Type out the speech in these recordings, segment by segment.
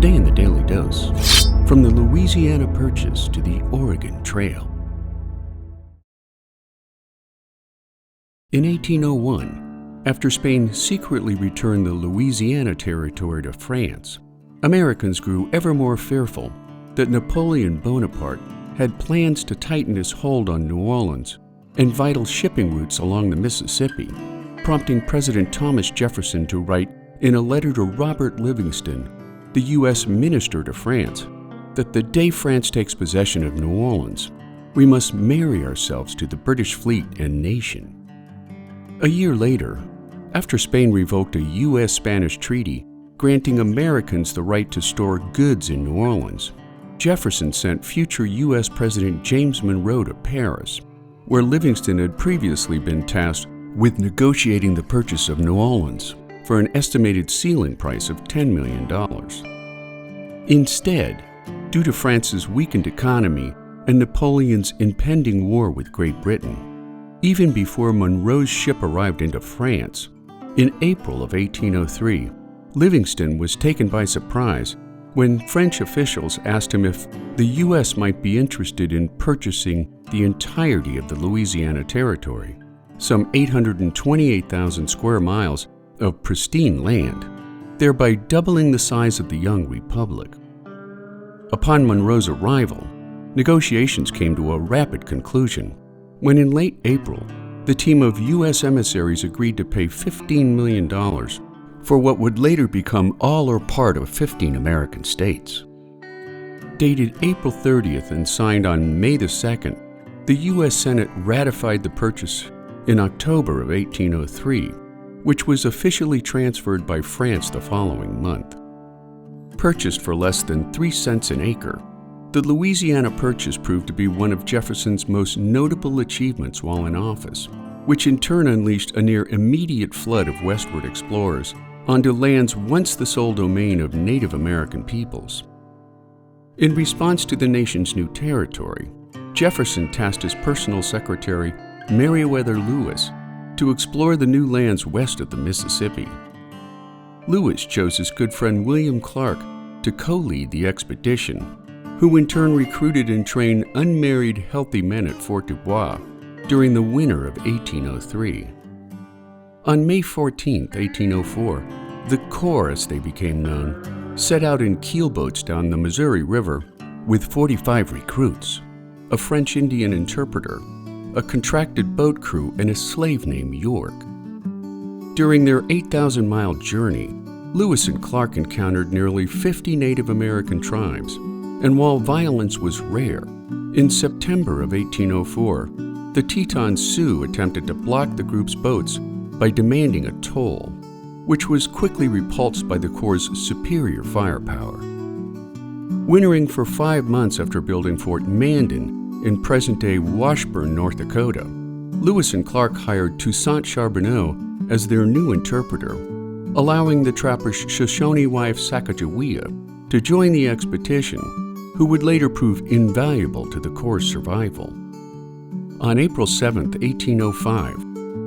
Today in the Daily Dose, from the Louisiana Purchase to the Oregon Trail. In 1801, after Spain secretly returned the Louisiana territory to France, Americans grew ever more fearful that Napoleon Bonaparte had plans to tighten his hold on New Orleans and vital shipping routes along the Mississippi, prompting President Thomas Jefferson to write in a letter to Robert Livingston, the U.S. Minister to France, that the day France takes possession of New Orleans, we must marry ourselves to the British fleet and nation. A year later, after Spain revoked a U.S.-Spanish treaty granting Americans the right to store goods in New Orleans, Jefferson sent future U.S. President James Monroe to Paris, where Livingston had previously been tasked with negotiating the purchase of New Orleans for an estimated ceiling price of $10 million. Instead, due to France's weakened economy and Napoleon's impending war with Great Britain, even before Monroe's ship arrived into France, in April of 1803, Livingston was taken by surprise when French officials asked him if the U.S. might be interested in purchasing the entirety of the Louisiana territory, some 828,000 square miles of pristine land, thereby doubling the size of the young republic. Upon Monroe's arrival, negotiations came to a rapid conclusion when in late April, the team of U.S. emissaries agreed to pay $15 million for what would later become all or part of 15 American states. Dated April 30th and signed on May the 2nd, the U.S. Senate ratified the purchase in October of 1803, which was officially transferred by France the following month. Purchased for less than 3 cents an acre, the Louisiana Purchase proved to be one of Jefferson's most notable achievements while in office, which in turn unleashed a near immediate flood of westward explorers onto lands once the sole domain of Native American peoples. In response to the nation's new territory, Jefferson tasked his personal secretary, Meriwether Lewis, to explore the new lands west of the Mississippi. Lewis chose his good friend William Clark to co-lead the expedition, who in turn recruited and trained unmarried healthy men at Fort Dubois during the winter of 1803. On May 14, 1804, the Corps, as they became known, set out in keelboats down the Missouri River with 45 recruits, a French Indian interpreter, a contracted boat crew, and a slave named York. During their 8,000-mile journey, Lewis and Clark encountered nearly 50 Native American tribes, and while violence was rare, in September of 1804, the Teton Sioux attempted to block the group's boats by demanding a toll, which was quickly repulsed by the Corps' superior firepower. Wintering for 5 months after building Fort Mandan in present-day Washburn, North Dakota, Lewis and Clark hired Toussaint Charbonneau as their new interpreter, allowing the trapper Shoshone wife Sacagawea to join the expedition, who would later prove invaluable to the Corps' survival. On April 7, 1805,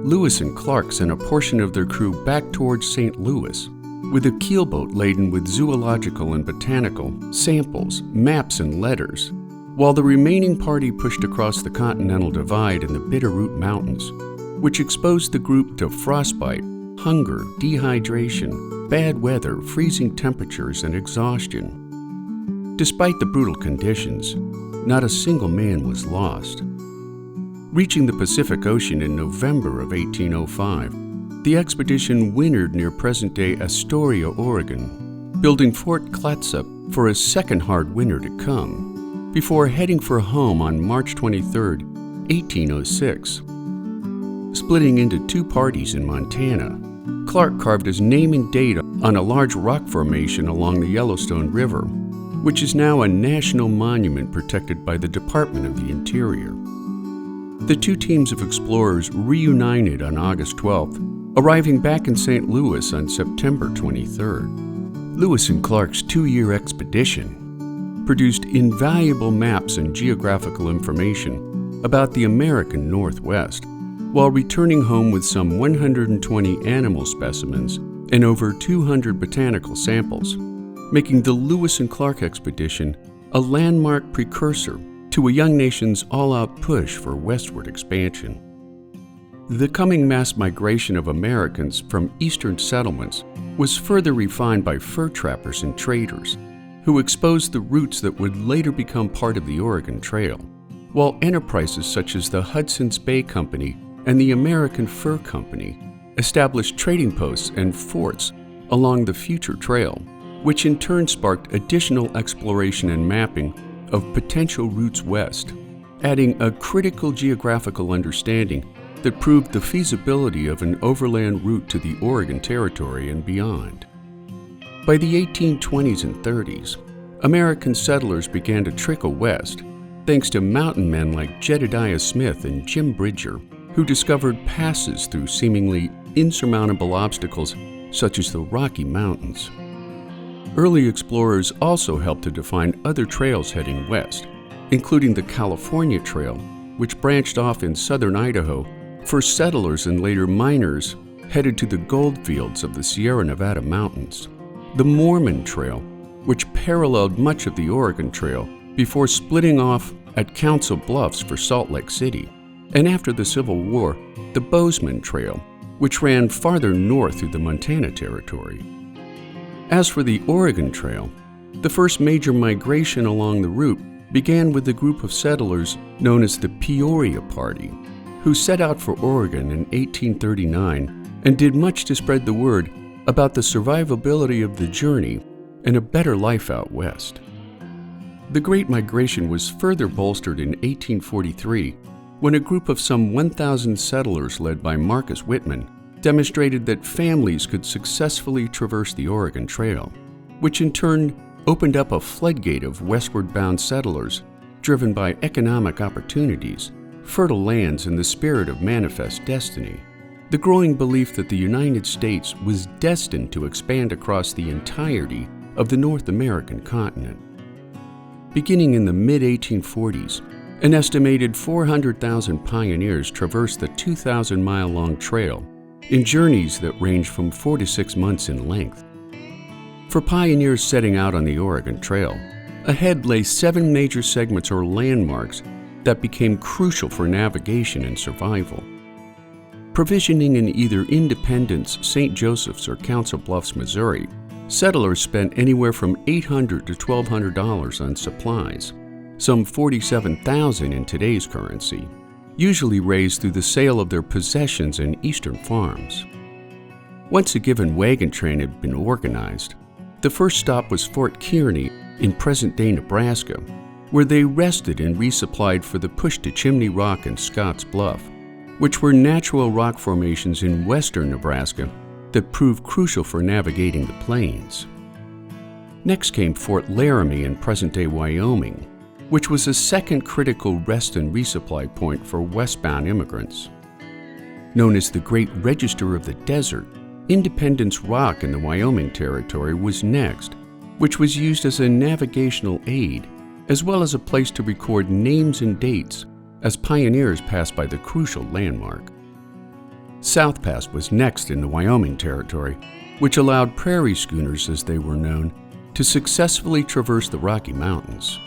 Lewis and Clark sent a portion of their crew back towards St. Louis with a keelboat laden with zoological and botanical samples, maps, and letters, while the remaining party pushed across the Continental Divide and the Bitterroot Mountains, which exposed the group to frostbite, hunger, dehydration, bad weather, freezing temperatures, and exhaustion. Despite the brutal conditions, not a single man was lost. Reaching the Pacific Ocean in November of 1805, the expedition wintered near present-day Astoria, Oregon, building Fort Clatsop for a second hard winter to come, before heading for home on March 23, 1806. Splitting into 2 parties in Montana, Clark carved his name and date on a large rock formation along the Yellowstone River, which is now a national monument protected by the Department of the Interior. The 2 teams of explorers reunited on August 12th, arriving back in St. Louis on September 23rd. Lewis and Clark's 2-year expedition produced invaluable maps and geographical information about the American Northwest, while returning home with some 120 animal specimens and over 200 botanical samples, making the Lewis and Clark expedition a landmark precursor to a young nation's all-out push for westward expansion. The coming mass migration of Americans from eastern settlements was further refined by fur trappers and traders, who exposed the routes that would later become part of the Oregon Trail, while enterprises such as the Hudson's Bay Company and the American Fur Company established trading posts and forts along the future trail, which in turn sparked additional exploration and mapping of potential routes west, adding a critical geographical understanding that proved the feasibility of an overland route to the Oregon Territory and beyond. By the 1820s and 30s, American settlers began to trickle west, thanks to mountain men like Jedediah Smith and Jim Bridger, who discovered passes through seemingly insurmountable obstacles such as the Rocky Mountains. Early explorers also helped to define other trails heading west, including the California Trail, which branched off in southern Idaho for settlers and later miners headed to the gold fields of the Sierra Nevada mountains. The Mormon Trail, which paralleled much of the Oregon Trail before splitting off at Council Bluffs for Salt Lake City, and after the Civil War, the Bozeman Trail, which ran farther north through the Montana Territory. As for the Oregon Trail, the first major migration along the route began with a group of settlers known as the Peoria Party, who set out for Oregon in 1839 and did much to spread the word about the survivability of the journey and a better life out west. The Great Migration was further bolstered in 1843 when a group of some 1,000 settlers led by Marcus Whitman demonstrated that families could successfully traverse the Oregon Trail, which in turn opened up a floodgate of westward-bound settlers driven by economic opportunities, fertile lands, and the spirit of manifest destiny. The growing belief that the United States was destined to expand across the entirety of the North American continent. Beginning in the mid-1840s, an estimated 400,000 pioneers traversed the 2,000-mile-long trail in journeys that ranged from 4 to 6 months in length. For pioneers setting out on the Oregon Trail, ahead lay 7 major segments or landmarks that became crucial for navigation and survival. Provisioning in either Independence, St. Joseph's, or Council Bluffs, Missouri, settlers spent anywhere from $800 to $1,200 on supplies, some $47,000 in today's currency, usually raised through the sale of their possessions and eastern farms. Once a given wagon train had been organized, the first stop was Fort Kearny in present-day Nebraska, where they rested and resupplied for the push to Chimney Rock and Scotts Bluff, which were natural rock formations in western Nebraska that proved crucial for navigating the plains. Next came Fort Laramie in present-day Wyoming, which was a second critical rest and resupply point for westbound immigrants. Known as the Great Register of the Desert, Independence Rock in the Wyoming Territory was next, which was used as a navigational aid, as well as a place to record names and dates as pioneers passed by the crucial landmark. South Pass was next in the Wyoming Territory, which allowed prairie schooners, as they were known, to successfully traverse the Rocky Mountains.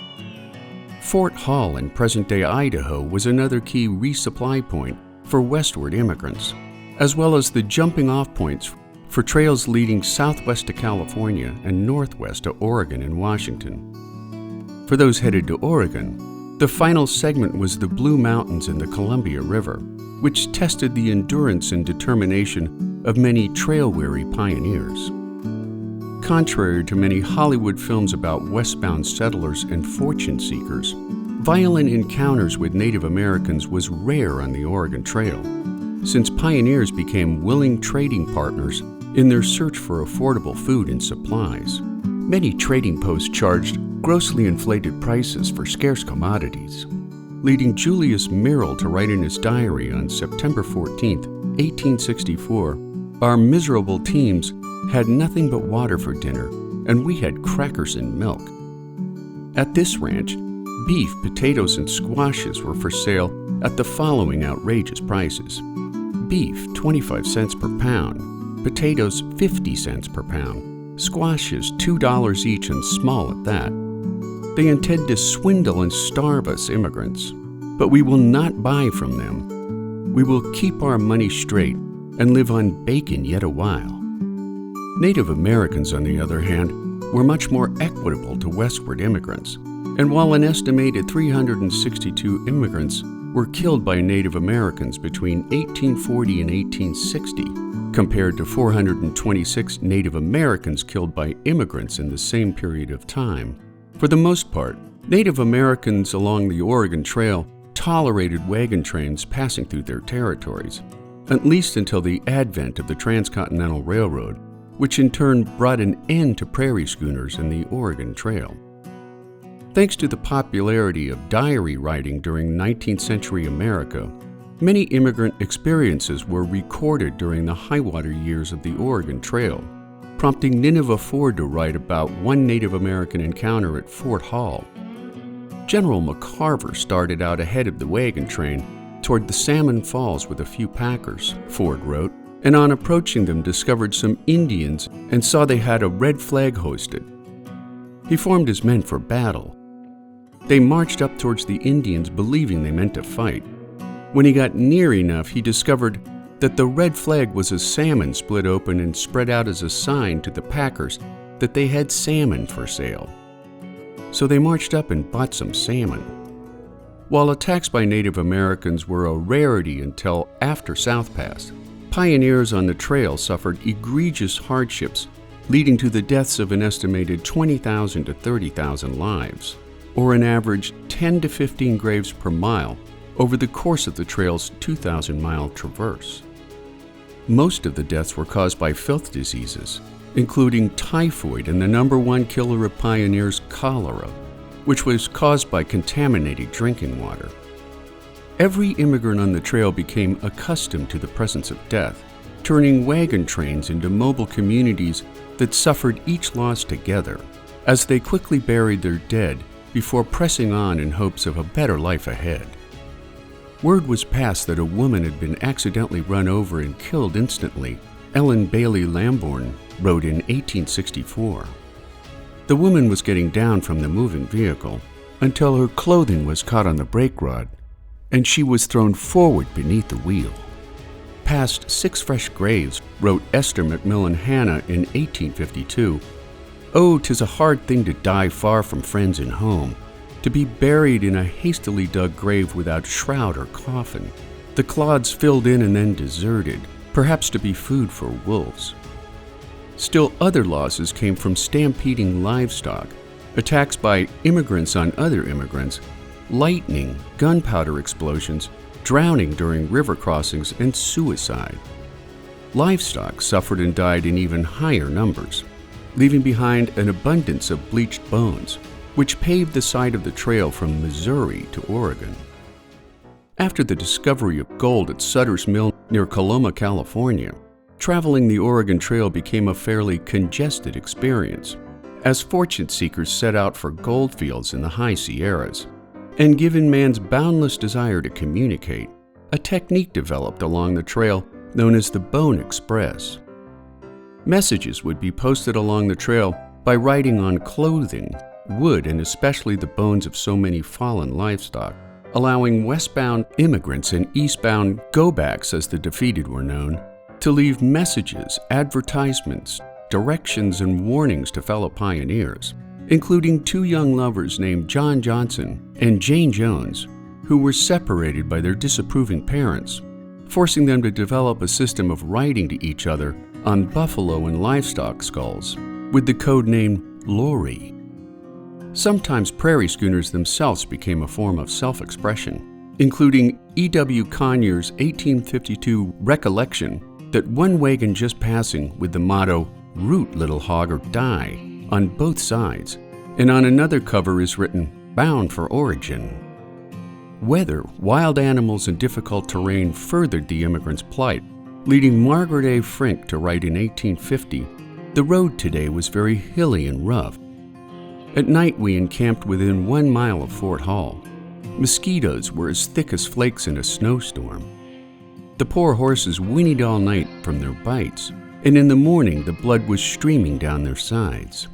Fort Hall in present-day Idaho was another key resupply point for westward immigrants, as well as the jumping-off points for trails leading southwest to California and northwest to Oregon and Washington. For those headed to Oregon, the final segment was the Blue Mountains and the Columbia River, which tested the endurance and determination of many trail-weary pioneers. Contrary to many Hollywood films about westbound settlers and fortune seekers, violent encounters with Native Americans was rare on the Oregon Trail, since pioneers became willing trading partners in their search for affordable food and supplies. Many trading posts charged grossly inflated prices for scarce commodities, leading Julius Merrill to write in his diary on September 14, 1864, "Our miserable teams had nothing but water for dinner, and we had crackers and milk." At this ranch, beef, potatoes, and squashes were for sale at the following outrageous prices: beef 25 cents per pound, potatoes 50 cents per pound, squashes $2 each and small at that. They intend to swindle and starve us immigrants, but we will not buy from them. We will keep our money straight and live on bacon yet a while. Native Americans, on the other hand, were much more equitable to westward immigrants, and while an estimated 362 immigrants were killed by Native Americans between 1840 and 1860, compared to 426 Native Americans killed by immigrants in the same period of time, for the most part, Native Americans along the Oregon Trail tolerated wagon trains passing through their territories, at least until the advent of the Transcontinental Railroad, which in turn brought an end to prairie schooners and the Oregon Trail. Thanks to the popularity of diary writing during 19th century America, many immigrant experiences were recorded during the high water years of the Oregon Trail, prompting Nineveh Ford to write about one Native American encounter at Fort Hall. General McCarver started out ahead of the wagon train toward the Salmon Falls with a few packers, Ford wrote, and on approaching them discovered some Indians and saw they had a red flag hoisted. He formed his men for battle. They marched up towards the Indians believing they meant to fight. When he got near enough, he discovered that the red flag was a salmon split open and spread out as a sign to the packers that they had salmon for sale. So they marched up and bought some salmon. While attacks by Native Americans were a rarity until after South Pass, pioneers on the trail suffered egregious hardships, leading to the deaths of an estimated 20,000 to 30,000 lives, or an average 10 to 15 graves per mile over the course of the trail's 2,000-mile traverse. Most of the deaths were caused by filth diseases, including typhoid and the #1 killer of pioneers, cholera, which was caused by contaminated drinking water. Every immigrant on the trail became accustomed to the presence of death, turning wagon trains into mobile communities that suffered each loss together, as they quickly buried their dead before pressing on in hopes of a better life ahead. Word was passed that a woman had been accidentally run over and killed instantly, Ellen Bailey Lamborn wrote in 1864. The woman was getting down from the moving vehicle until her clothing was caught on the brake rod, and she was thrown forward beneath the wheel. Past 6 fresh graves, wrote Esther McMillan Hanna in 1852. Oh, 'tis a hard thing to die far from friends and home, to be buried in a hastily dug grave without shroud or coffin, the clods filled in and then deserted, perhaps to be food for wolves. Still other losses came from stampeding livestock, attacks by immigrants on other immigrants, lightning, gunpowder explosions, drowning during river crossings, and suicide. Livestock suffered and died in even higher numbers, leaving behind an abundance of bleached bones, which paved the site of the trail from Missouri to Oregon. After the discovery of gold at Sutter's Mill near Coloma, California, traveling the Oregon Trail became a fairly congested experience, as fortune seekers set out for gold fields in the high Sierras. And given man's boundless desire to communicate, a technique developed along the trail known as the Bone Express. Messages would be posted along the trail by writing on clothing, wood, and especially the bones of so many fallen livestock, allowing westbound immigrants and eastbound go-backs, as the defeated were known, to leave messages, advertisements, directions, and warnings to fellow pioneers, including 2 young lovers named John Johnson and Jane Jones, who were separated by their disapproving parents, forcing them to develop a system of writing to each other on buffalo and livestock skulls, with the code name Lori. Sometimes prairie schooners themselves became a form of self-expression, including E.W. Conyers' 1852 recollection that one wagon just passing with the motto, "Root, little hog, or die," on both sides, and on another cover is written, "Bound for Origin." Weather, wild animals, and difficult terrain furthered the immigrants' plight, leading Margaret A. Frink to write in 1850, "The road today was very hilly and rough. At night we encamped within 1 mile of Fort Hall. Mosquitoes were as thick as flakes in a snowstorm. The poor horses whinnied all night from their bites, and in the morning the blood was streaming down their sides.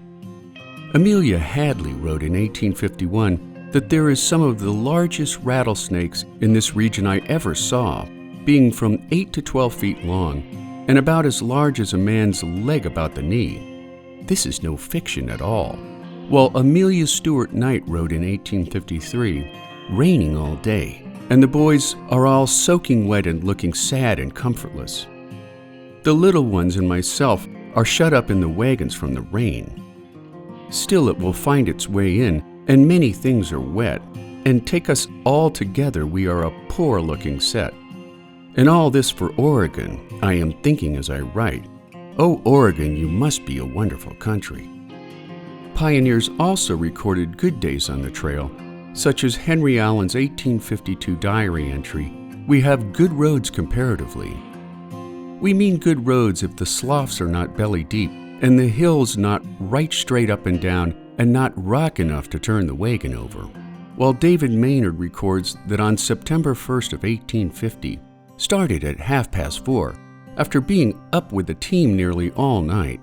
Amelia Hadley wrote in 1851 that there is some of the largest rattlesnakes in this region I ever saw, being from 8 to 12 feet long and about as large as a man's leg about the knee. This is no fiction at all. While Amelia Stewart Knight wrote in 1853, raining all day, and the boys are all soaking wet and looking sad and comfortless. The little ones and myself are shut up in the wagons from the rain. Still, it will find its way in, and many things are wet, and take us all together, we are a poor-looking set. And all this for Oregon, I am thinking as I write. Oh, Oregon, you must be a wonderful country. Pioneers also recorded good days on the trail, such as Henry Allen's 1852 diary entry, "We have good roads comparatively." We mean good roads if the sloughs are not belly deep, and the hills not right straight up and down and not rock enough to turn the wagon over. While David Maynard records that on September 1st of 1850, started at 4:30 after being up with the team nearly all night.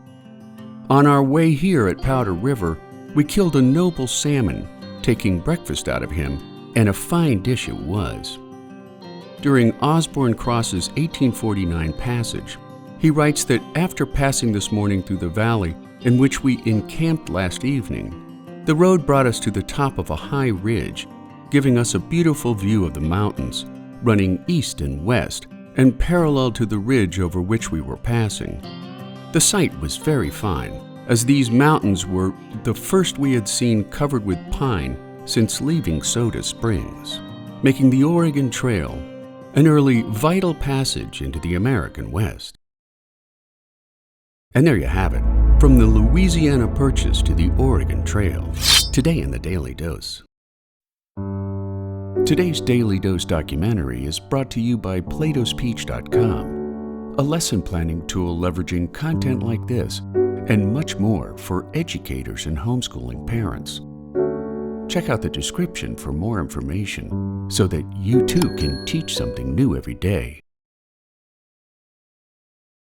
On our way here at Powder River, we killed a noble salmon, taking breakfast out of him, and a fine dish it was. During Osborne Cross's 1849 passage, he writes that after passing this morning through the valley in which we encamped last evening, the road brought us to the top of a high ridge, giving us a beautiful view of the mountains, running east and west, and parallel to the ridge over which we were passing. The sight was very fine, as these mountains were the first we had seen covered with pine since leaving Soda Springs, making the Oregon Trail an early vital passage into the American West. And there you have it, from the Louisiana Purchase to the Oregon Trail, today in the Daily Dose. Today's Daily Dose documentary is brought to you by PlatoSpeech.com, a lesson planning tool leveraging content like this and much more for educators and homeschooling parents. Check out the description for more information so that you too can teach something new every day.